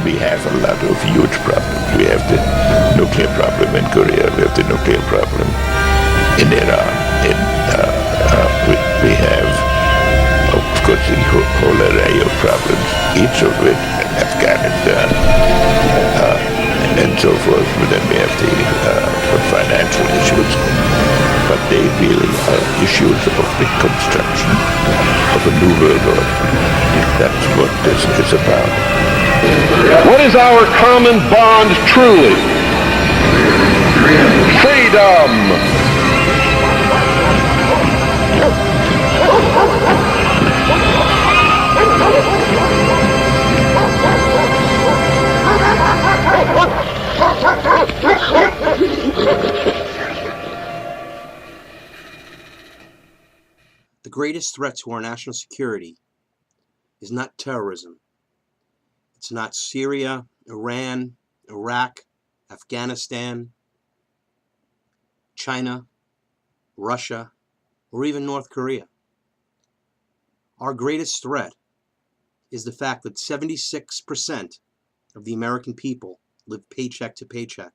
we have a lot of huge problems. We have the nuclear problem in Korea. We have the nuclear problem in Iran. We have, of course, a whole array of problems, each of which in Afghanistan and so forth. But then we have the financial issues. But they really are issues of the construction of a new world order. That's what this is about. What is our common bond truly? Freedom! The greatest threat to our national security is not terrorism. It's not Syria, Iran, Iraq, Afghanistan, China, Russia, or even North Korea. Our greatest threat is the fact that 76% of the American people live paycheck to paycheck.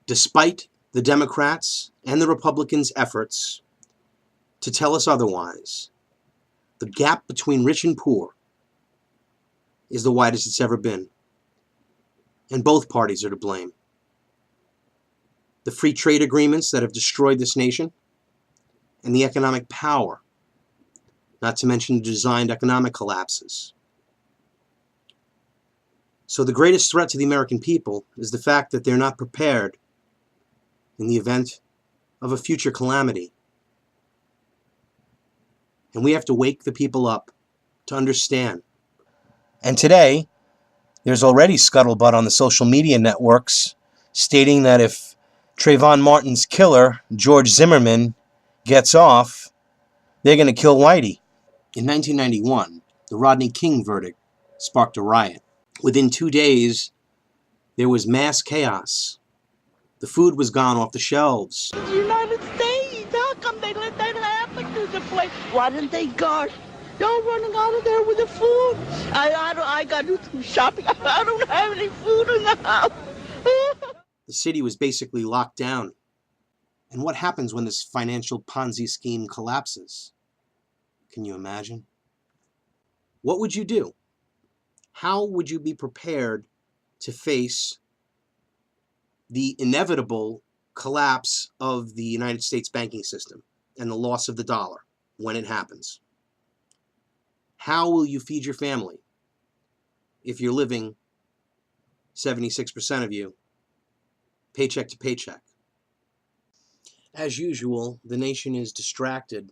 Despite the Democrats' and the Republicans' efforts to tell us otherwise, the gap between rich and poor is the widest it's ever been. And both parties are to blame. The free trade agreements that have destroyed this nation, and the economic power, not to mention designed economic collapses. So the greatest threat to the American people is the fact that they're not prepared in the event of a future calamity. And we have to wake the people up to understand. And today, there's already scuttlebutt on the social media networks stating that if Trayvon Martin's killer, George Zimmerman, gets off, they're going to kill Whitey. In 1991, the Rodney King verdict sparked a riot. Within 2 days, there was mass chaos. The food was gone off the shelves. The United States, how come they let that happen to the place? Why didn't they guard? Y'all running out of there with the food. I got to do some shopping. I don't have any food in the house. The city was basically locked down. And what happens when this financial Ponzi scheme collapses? Can you imagine? What would you do? How would you be prepared to face the inevitable collapse of the United States banking system and the loss of the dollar when it happens? How will you feed your family if you're living, 76% of you, paycheck to paycheck? As usual, the nation is distracted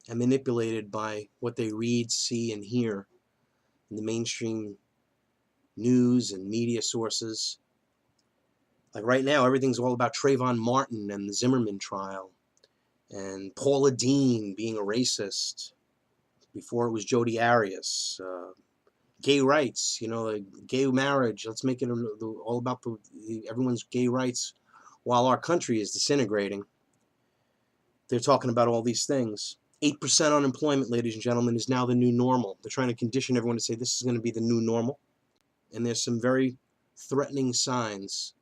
and manipulated by what they read, see, and hear in the mainstream news and media sources. Like right now, everything's all about Trayvon Martin and the Zimmerman trial, and Paula Deen being a racist. Before it was Jodi Arias. Gay rights, like gay marriage. Let's make it all about everyone's gay rights while our country is disintegrating. They're talking about all these things. 8% unemployment, ladies and gentlemen, is now the new normal. They're trying to condition everyone to say this is going to be the new normal. And there's some very threatening signs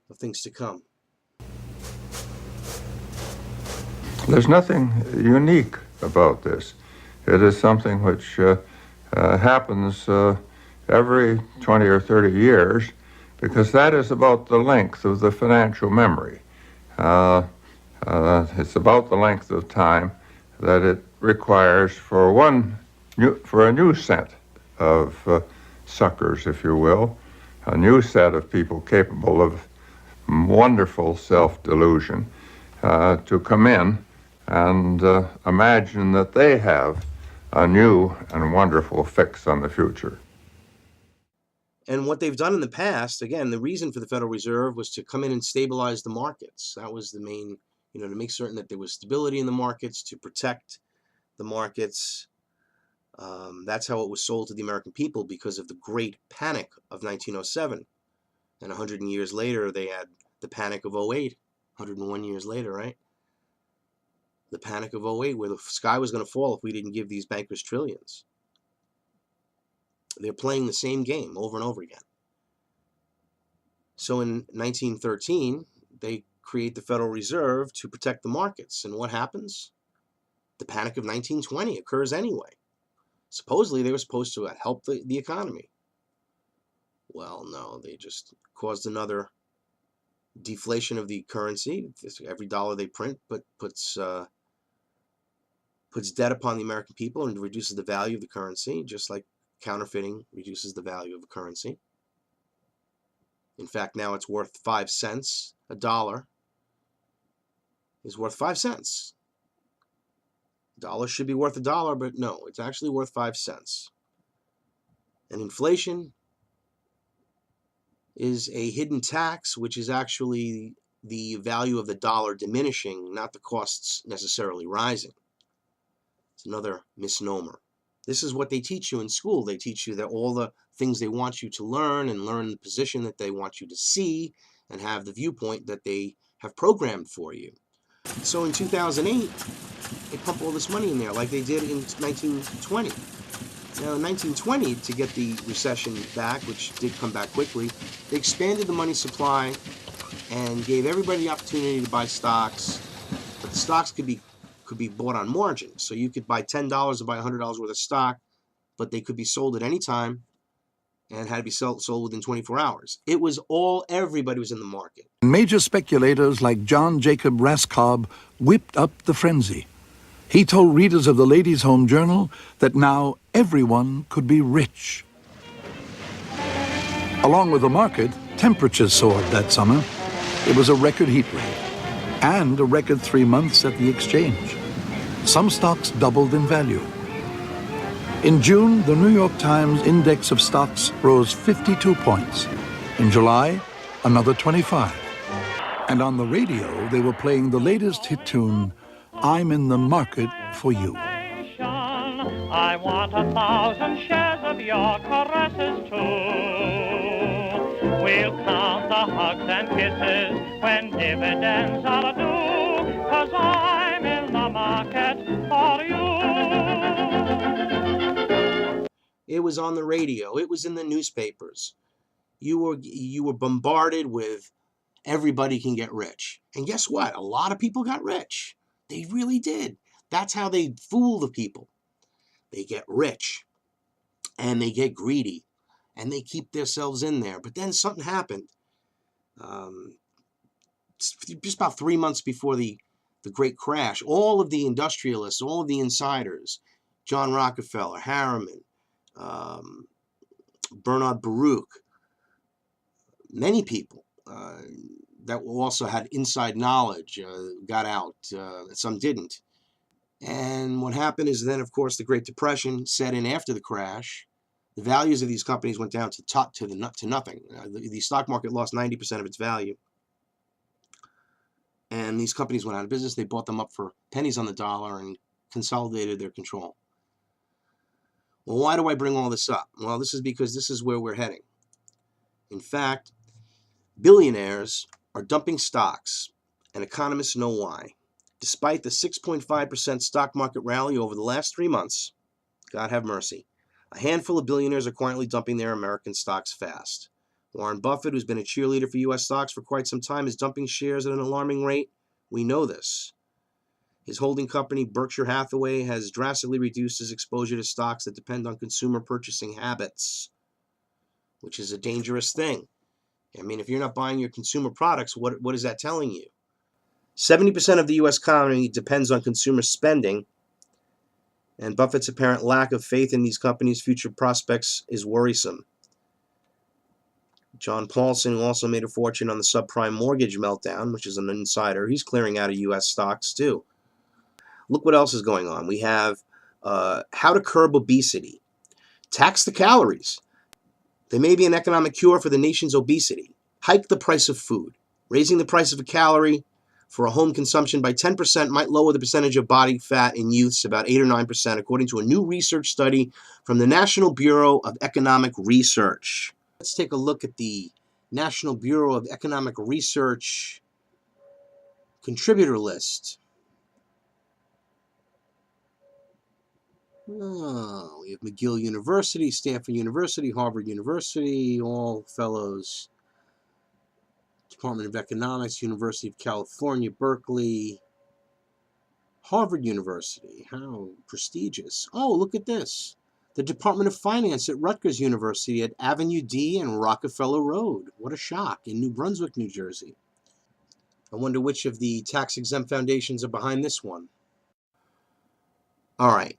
of things to come. There's nothing unique about this. It is something which happens every 20 or 30 years, because that is about the length of the financial memory. It's about the length of time that it requires for a new set of suckers, if you will, a new set of people capable of wonderful self-delusion to come in and imagine that they have a new and wonderful fix on the future. And what they've done in the past, again, the reason for the Federal Reserve was to come in and stabilize the markets. That was the main, to make certain that there was stability in the markets, to protect the markets. That's how it was sold to the American people because of the Great Panic of 1907. And 100 years later, they had the Panic of 08, 101 years later, right? The Panic of 08, where the sky was going to fall if we didn't give these bankers trillions. They're playing the same game over and over again. So in 1913, they create the Federal Reserve to protect the markets. And what happens? The Panic of 1920 occurs anyway. Supposedly, they were supposed to help the economy. Well, no, they just caused another deflation of the currency. Every dollar they print puts debt upon the American people and reduces the value of the currency, just like counterfeiting reduces the value of a currency. In fact, now it's worth 5 cents. A dollar is worth 5 cents. A dollar should be worth $1, but no, it's actually worth 5 cents. And inflation is a hidden tax, which is actually the value of the dollar diminishing, not the costs necessarily rising. It's another misnomer. This is what they teach you in school. They teach you that all the things they want you to learn and learn the position that they want you to see and have the viewpoint that they have programmed for you. So in 2008, they pump all this money in there like they did in 1920. Now in 1920, to get the recession back, which did come back quickly, they expanded the money supply and gave everybody the opportunity to buy stocks, but the stocks could be bought on margin. So you could buy $10 and buy $100 worth of stock, but they could be sold at any time and had to be sold within 24 hours. It was everybody was in the market. Major speculators like John Jacob Raskob whipped up the frenzy. He told readers of the Ladies' Home Journal that now everyone could be rich. Along with the market, temperatures soared that summer. It was a record heat wave and a record 3 months at the exchange. Some stocks doubled in value. In June, the New York Times index of stocks rose 52 points. In July, another 25. And on the radio, they were playing the latest hit tune, I'm in the Market for You. I want 1,000 shares of your caresses too. We'll count the hugs and kisses when dividends are due, 'cause I'm in the market for you. It was on the radio. It was in the newspapers. You were bombarded with everybody can get rich. And guess what? A lot of people got rich. They really did. That's how they fool the people. They get rich and they get greedy and they keep themselves in there. But then something happened. Just about 3 months before the great crash, all of the industrialists, all of the insiders, John Rockefeller, Harriman, Bernard Baruch, many people that also had inside knowledge got out. Some didn't. And what happened is then, of course, the Great Depression set in after the crash. The values of these companies went down to nothing. The stock market lost 90% of its value. And these companies went out of business. They bought them up for pennies on the dollar and consolidated their control. Well, why do I bring all this up? Well, this is because this is where we're heading. In fact, billionaires are dumping stocks, and economists know why. Despite the 6.5% stock market rally over the last 3 months, God have mercy, a handful of billionaires are quietly dumping their American stocks fast. Warren Buffett, who's been a cheerleader for U.S. stocks for quite some time, is dumping shares at an alarming rate. We know this. His holding company, Berkshire Hathaway, has drastically reduced his exposure to stocks that depend on consumer purchasing habits, which is a dangerous thing. I mean, if you're not buying your consumer products, what is that telling you? 70% of the U.S. economy depends on consumer spending, and Buffett's apparent lack of faith in these companies' future prospects is worrisome. John Paulson, who also made a fortune on the subprime mortgage meltdown, which is an insider, he's clearing out of U.S. stocks too. Look what else is going on. We have how to curb obesity. Tax the calories. There may be an economic cure for the nation's obesity. Hike the price of food. Raising the price of a calorie for a home consumption by 10% might lower the percentage of body fat in youths about 8 or 9%, according to a new research study from the National Bureau of Economic Research. Let's take a look at the National Bureau of Economic Research contributor list. Oh, we have McGill University, Stanford University, Harvard University, all fellows. Department of Economics, University of California, Berkeley, Harvard University. How prestigious. Oh, look at this. The Department of Finance at Rutgers University at Avenue D and Rockefeller Road. What a shock, in New Brunswick, New Jersey. I wonder which of the tax-exempt foundations are behind this one. All right.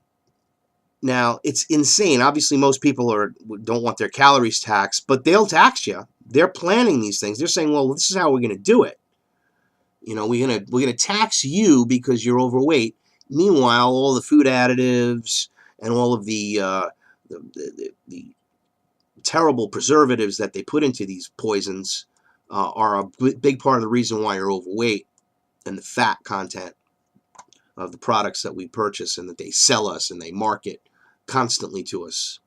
Now, it's insane. Obviously, most people don't want their calories taxed, but they'll tax you. They're planning these things. They're saying, well, this is how we're going to do it. You know, we're gonna tax you because you're overweight. Meanwhile, all the food additives and all of the terrible preservatives that they put into these poisons are a big part of the reason why you're overweight, and the fat content of the products that we purchase and that they sell us and they market constantly to us.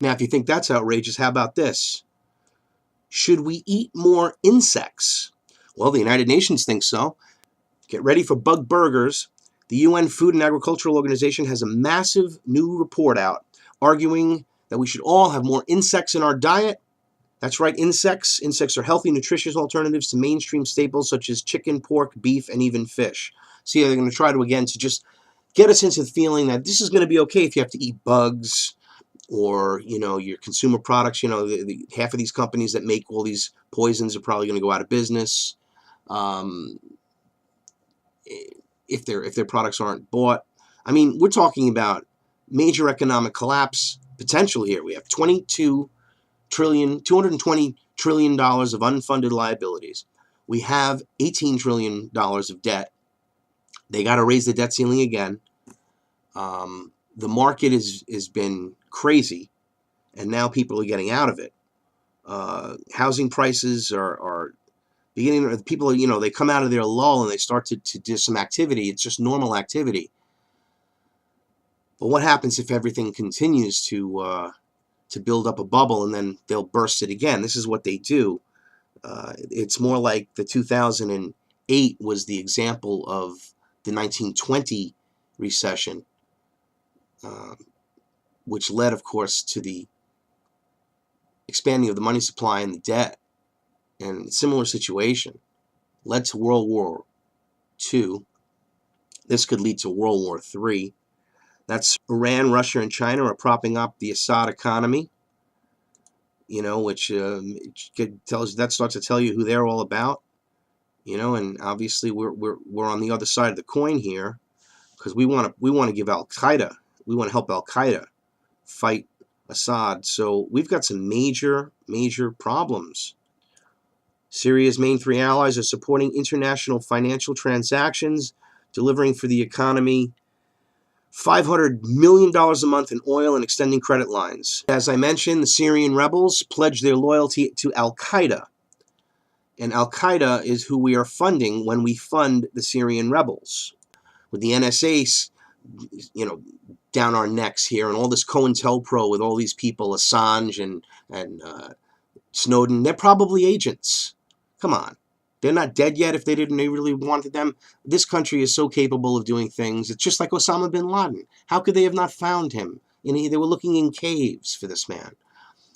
Now, if you think that's outrageous, how about this? Should we eat more insects? Well, the United Nations thinks so. Get ready for bug burgers. The UN Food and Agricultural Organization has a massive new report out arguing that we should all have more insects in our diet. That's right, insects. Insects are healthy, nutritious alternatives to mainstream staples such as chicken, pork, beef, and even fish. See, they're going to try to just get us into the feeling that this is going to be okay if you have to eat bugs or, your consumer products. Half of these companies that make all these poisons are probably going to go out of business if their products aren't bought. I mean, we're talking about major economic collapse potential here. We have $220 trillion of unfunded liabilities. We have $18 trillion of debt. They got to raise the debt ceiling again. The market has been crazy, and now people are getting out of it. Housing prices are beginning. People, they come out of their lull and they start to do some activity. It's just normal activity. But what happens if everything continues to build up a bubble and then they'll burst it again? This is what they do. It's more like the 2008 was the example of the 1920 recession, which led, of course, to the expanding of the money supply and the debt. And similar situation led to World War II. This could lead to World War III. That's Iran, Russia, and China are propping up the Assad economy, which starts to tell you who they're all about, and obviously we're on the other side of the coin here because we want to give Al-Qaeda, we want to help Al-Qaeda fight Assad. So we've got some major problems. Syria's main three allies are supporting international financial transactions, delivering for the economy $500 million a month in oil and extending credit lines. As I mentioned, the Syrian rebels pledged their loyalty to Al-Qaeda. And Al-Qaeda is who we are funding when we fund the Syrian rebels. With the NSA, down our necks here, and all this COINTELPRO with all these people, Assange and Snowden, they're probably agents. Come on. They're not dead yet if they really wanted them. This country is so capable of doing things. It's just like Osama bin Laden. How could they have not found him? They were looking in caves for this man.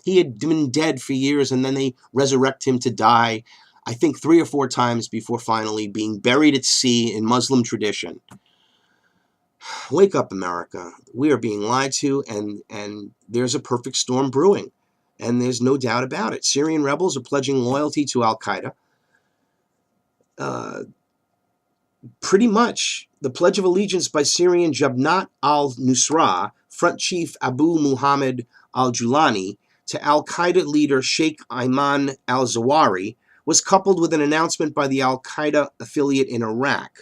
He had been dead for years, and then they resurrect him to die, I think 3 or 4 times before finally being buried at sea in Muslim tradition. Wake up, America. We are being lied to, and there's a perfect storm brewing. And there's no doubt about it. Syrian rebels are pledging loyalty to Al-Qaeda. Pretty much the Pledge of Allegiance by Syrian Jabhat al-Nusra Front Chief Abu Muhammad al-Julani to Al-Qaeda leader Sheikh Ayman al-Zawahiri was coupled with an announcement by the Al-Qaeda affiliate in Iraq.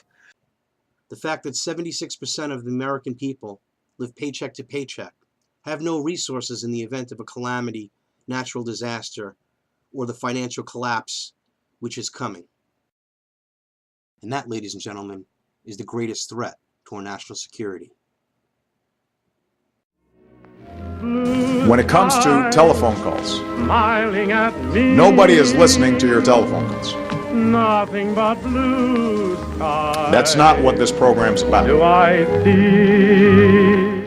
The fact that 76% of the American people live paycheck to paycheck, have no resources in the event of a calamity, natural disaster, or the financial collapse which is coming. And that, ladies and gentlemen, is the greatest threat to our national security. When it comes to telephone calls, Smiling at me. nobody is listening to your telephone calls. Nothing but blue skies. That's not what this program's about. Do I see?